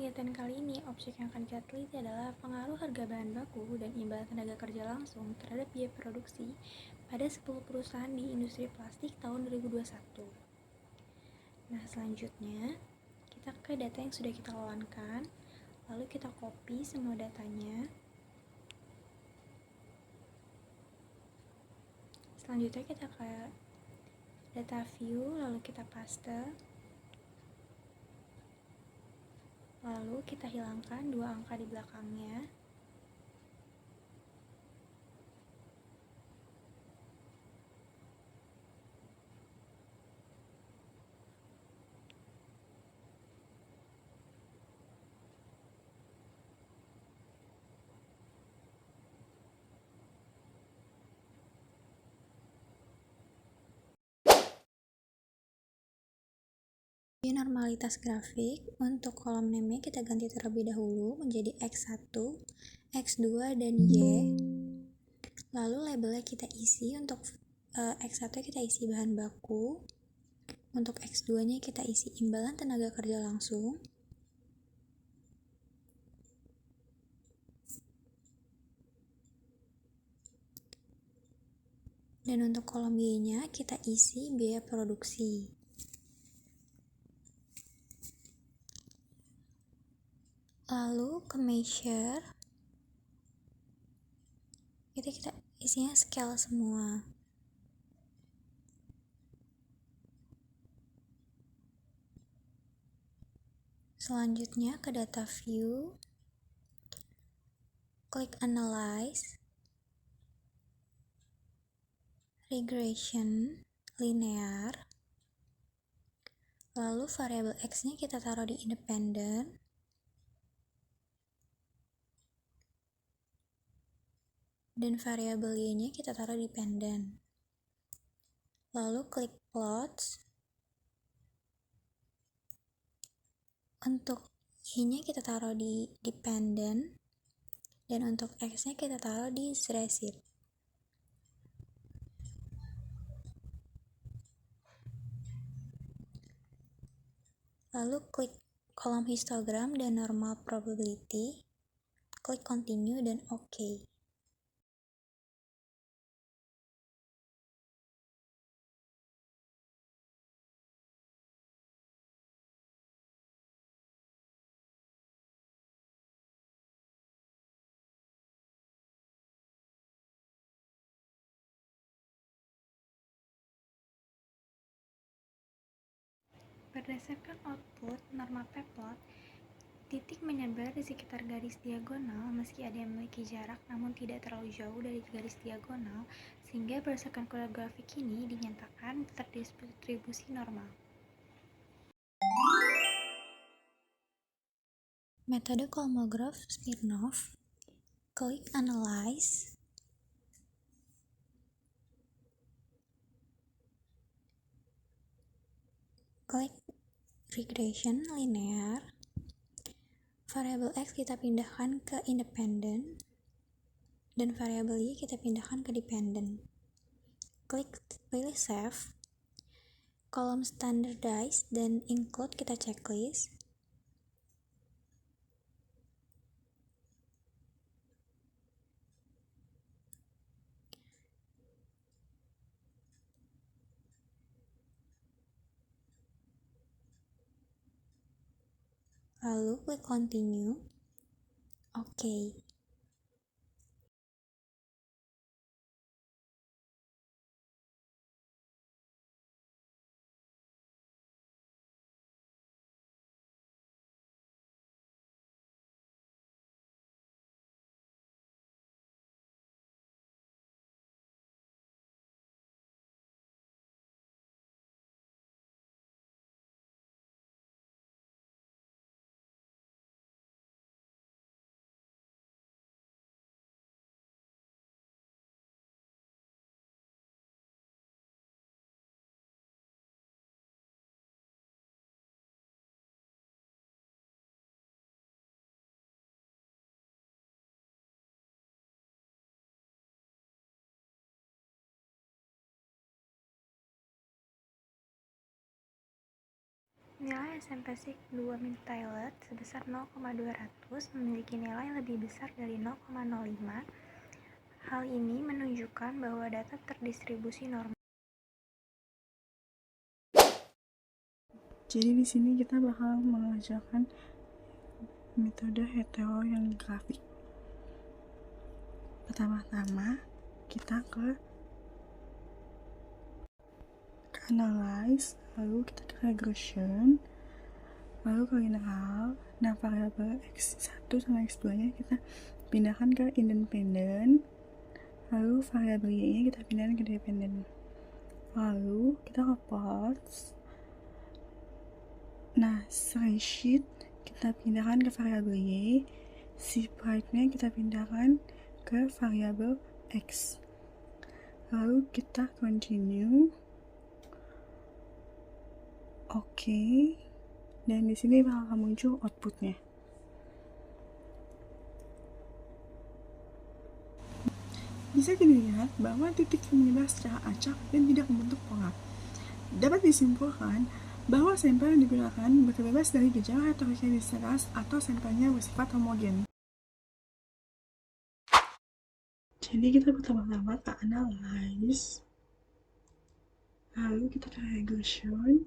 kegiatan kali ini, objek yang akan kita teliti adalah pengaruh harga bahan baku dan imbalan tenaga kerja langsung terhadap biaya produksi pada 10 perusahaan di industri plastik tahun 2021. Nah, selanjutnya kita ke data yang sudah kita lawankan, lalu kita copy semua datanya. Selanjutnya kita ke data view, lalu kita paste. Lalu kita hilangkan 2 angka di belakangnya. Di normalitas grafik, untuk kolom name kita ganti terlebih dahulu menjadi X1, X2, dan Y. Lalu labelnya kita isi, untuk X1 kita isi bahan baku, untuk X2 nya kita isi imbalan tenaga kerja langsung, dan untuk kolom Y nya kita isi biaya produksi. Lalu ke measure, kita isinya scale semua. Selanjutnya ke data view, klik analyze, regression, linear, lalu variabel X nya kita taruh di independent, dan variabel Y nya kita taruh di dependent. Lalu klik plots, untuk Y nya kita taruh di dependent, dan untuk X nya kita taruh di receipt. Lalu klik kolom histogram dan normal probability, klik continue dan OK. Berdasarkan output norma P-plot, titik menyebar di sekitar garis diagonal meski ada yang memiliki jarak namun tidak terlalu jauh dari garis diagonal, sehingga berdasarkan kode grafik ini dinyatakan terdistribusi normal. Metode Kolmogorov Smirnov, klik analyze, klik regression linear, variabel X kita pindahkan ke independent, dan variabel Y kita pindahkan ke dependent. Pilih save, kolom standardize dan include kita checklist. Lalu klik continue, OK. Nilai SMP-SIK 2 Mintilot sebesar 0,200 memiliki nilai lebih besar dari 0,05. Hal ini menunjukkan bahwa data terdistribusi normal. Jadi di sini kita bakal mengajarkan metode hetero yang grafik. Pertama-tama kita ke analyze, lalu kita ke regression, lalu ke linear. Nah, variabel x1 sama x2 nya kita pindahkan ke independen, lalu variabel y nya kita pindahkan ke dependen. Lalu kita ke plots. Nah, spreadsheet kita pindahkan ke variabel y, sprite-nya kita pindahkan ke variabel x. Lalu kita continue. Oke. Dan di sini bakal muncul outputnya. Bisa dilihat bahwa titik menyebar secara acak dan tidak membentuk pola. Dapat disimpulkan bahwa sampel yang digunakan berbebas dari gejala heterogenisitas atau sampelnya bersifat homogen. Jadi kita pertama-tama ke analyze, lalu kita ke regression,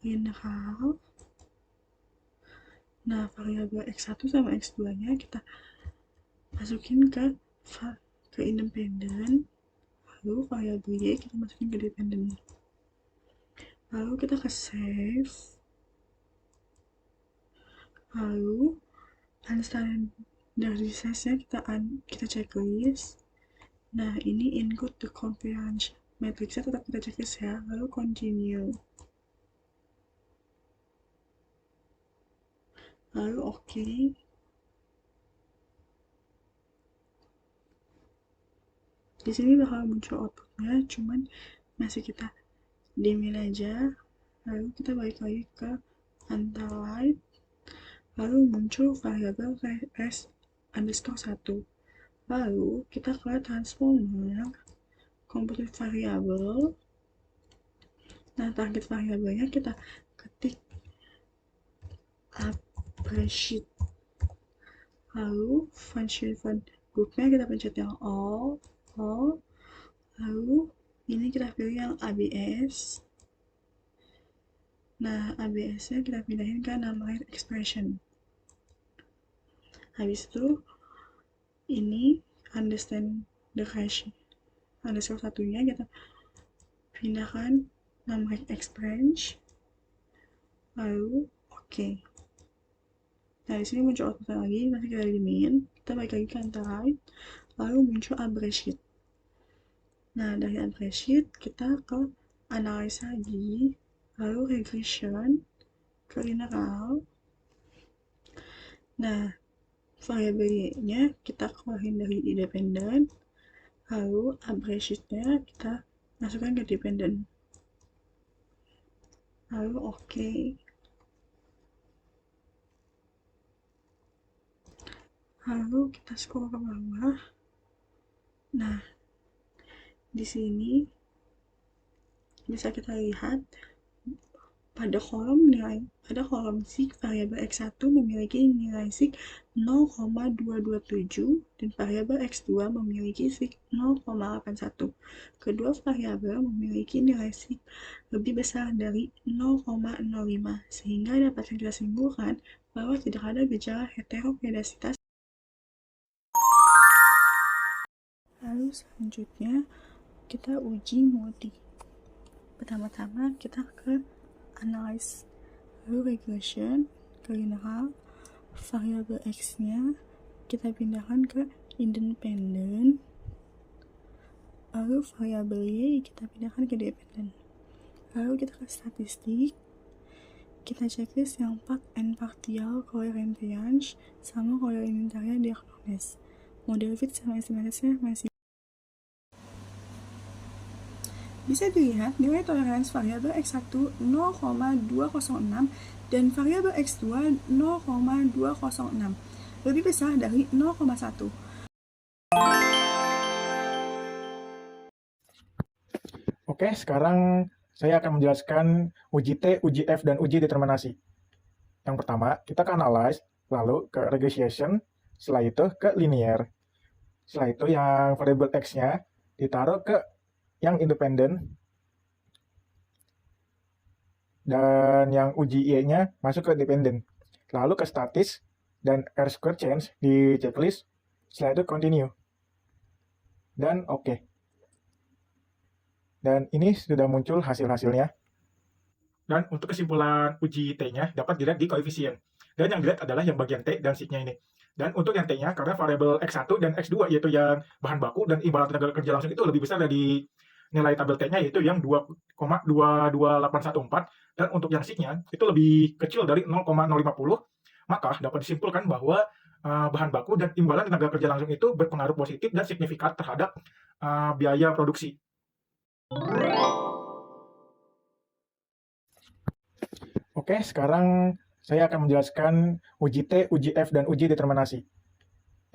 linear. Nah, variabel x1 sama x2 nya kita masukin ke independen, lalu variabel y kita masukin ke dependen. Lalu kita ke save, lalu standardization kita checklist. Nah, ini include the comprehension matrixnya tetap kita checklist ya. Lalu continue, lalu oke. Di sini bakal muncul outputnya, cuman masih kita diamin aja. Lalu kita balik lagi ke Antalight, lalu muncul variabel res_1. Lalu kita ke transformer computed variable. Nah, target variabelnya kita ketik appreciate. Lalu function groupnya kita pencet yang all. Lalu ini kita pilih yang ABS. Nah, ABS nya kita pindahin ke numeric expression. Habis itu ini understand the question underscore satunya kita pindahkan numeric expression, lalu oke. Nah, di sini muncul output lagi, masih kita dimin. Kita balik lagi ke Antalight, lalu muncul appreciate. Nah, dari appreciate kita ke analyze lagi, lalu regression ke linear. Nah, variabel y-nya kita keluarin dari independen, lalu appreciate-nya kita masukkan ke dependen, lalu oke. Lalu kita scroll ke bawah. Nah, di sini bisa kita lihat pada kolom SIG variabel x1 memiliki nilai SIG 0,227 dan variabel x2 memiliki SIG 0,81. Kedua variabel memiliki nilai SIG lebih besar dari 0,05 sehingga dapat kita simpulkan bahwa tidak ada gejala heterogenisitas. Lalu selanjutnya kita uji multi. Pertama-tama kita ke analyze, lalu regression ke linear. Variabel x-nya kita pindahkan ke independen, lalu variabel y kita pindahkan ke dependen. Lalu kita ke statistik, kita checklist yang part and partial covariance sama covariance diagnosis. Model fit sama estimatesnya masih bisa dilihat nilai toleransi variabel x1 0,206 dan variabel x2 0,206 lebih besar dari 0,1. Oke, sekarang saya akan menjelaskan uji T, uji F, dan uji determinasi. Yang pertama, kita ke analyze, lalu ke regression, setelah itu ke linear. Setelah itu yang variable X-nya ditaruh ke yang independen, dan yang uji Y-nya masuk ke dependent. Lalu ke statis, dan R-square change di checklist, setelah itu continue. Dan oke. Dan ini sudah muncul hasil-hasilnya. Dan untuk kesimpulan uji T-nya dapat dilihat di koefisien. Dan yang dilihat adalah yang bagian T dan signya ini. Dan untuk yang T-nya, karena variabel X1 dan X2, yaitu yang bahan baku dan imbalan tenaga kerja langsung itu lebih besar dari nilai tabel T-nya, yaitu yang 2,22814. Dan untuk yang signya, itu lebih kecil dari 0,050. Maka dapat disimpulkan bahwa bahan baku dan imbalan tenaga kerja langsung itu berpengaruh positif dan signifikan terhadap biaya produksi. Oke, sekarang saya akan menjelaskan uji T, uji F, dan uji determinasi.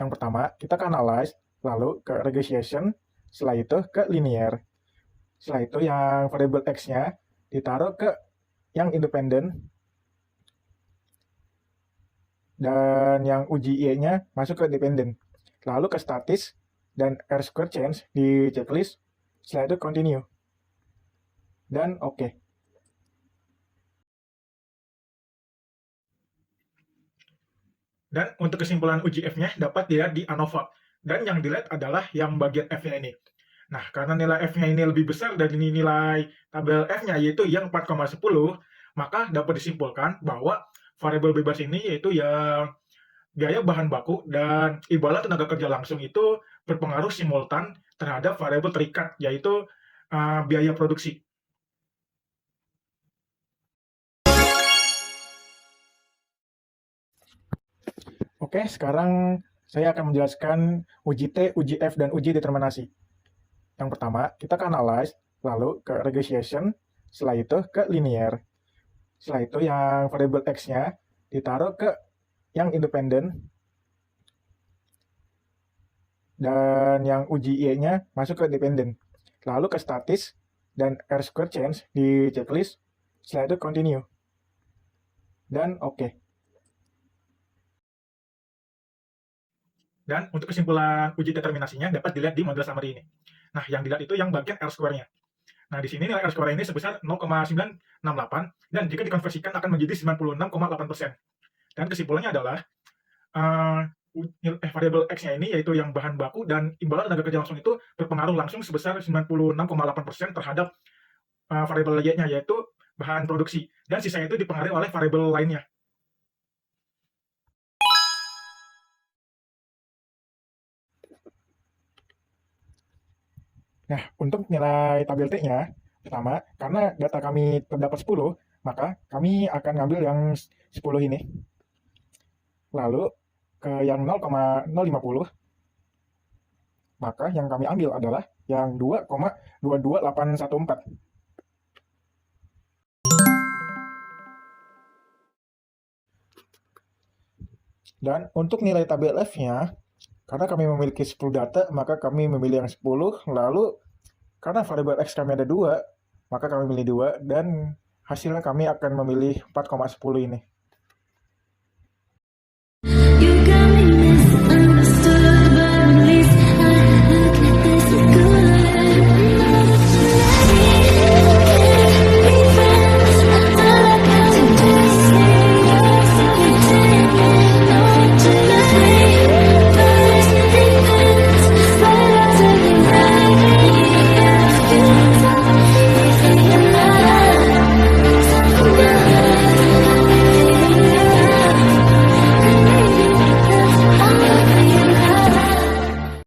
Yang pertama, kita ke analyze, lalu ke regression, setelah itu ke linear. Setelah itu yang variable X-nya ditaruh ke yang independen, dan yang uji Y-nya masuk ke dependent. Lalu ke statis, dan R-square change di checklist, setelah itu continue. Dan oke. Dan untuk kesimpulan uji F-nya dapat dilihat di ANOVA. Dan yang dilihat adalah yang bagian F-nya ini. Nah, karena nilai F-nya ini lebih besar dari nilai tabel F-nya, yaitu yang 4,10, maka dapat disimpulkan bahwa variabel bebas ini yaitu yang biaya bahan baku dan imbalan tenaga kerja langsung itu berpengaruh simultan terhadap variabel terikat, yaitu biaya produksi. Oke, sekarang saya akan menjelaskan uji T, uji F, dan uji determinasi. Yang pertama, kita ke analyze, lalu ke regression, setelah itu ke linear. Setelah itu yang variable X-nya ditaruh ke yang independen, dan yang uji Y-nya masuk ke dependent. Lalu ke statis, dan R-square change di checklist, setelah itu continue. Dan oke. Dan untuk kesimpulan uji determinasinya dapat dilihat di model summary ini. Nah, yang dilihat itu yang bagian R-square-nya. Nah, di sini nilai R-square ini sebesar 0,968, dan jika dikonversikan akan menjadi 96,8%. Dan kesimpulannya adalah variabel X-nya ini, yaitu yang bahan baku dan imbalan tenaga kerja langsung itu berpengaruh langsung sebesar 96,8% terhadap variabel Y-nya, yaitu bahan produksi. Dan sisanya itu dipengaruhi oleh variabel lainnya. Nah, untuk nilai tabel T-nya, pertama, karena data kami terdapat 10, maka kami akan ngambil yang 10 ini. Lalu, ke yang 0,050, maka yang kami ambil adalah yang 2,22814. Dan untuk nilai tabel F-nya, karena kami memiliki 10 data, maka kami memilih yang 10, lalu karena variabel X kami ada 2, maka kami memilih 2, dan hasilnya kami akan memilih 4,10 ini.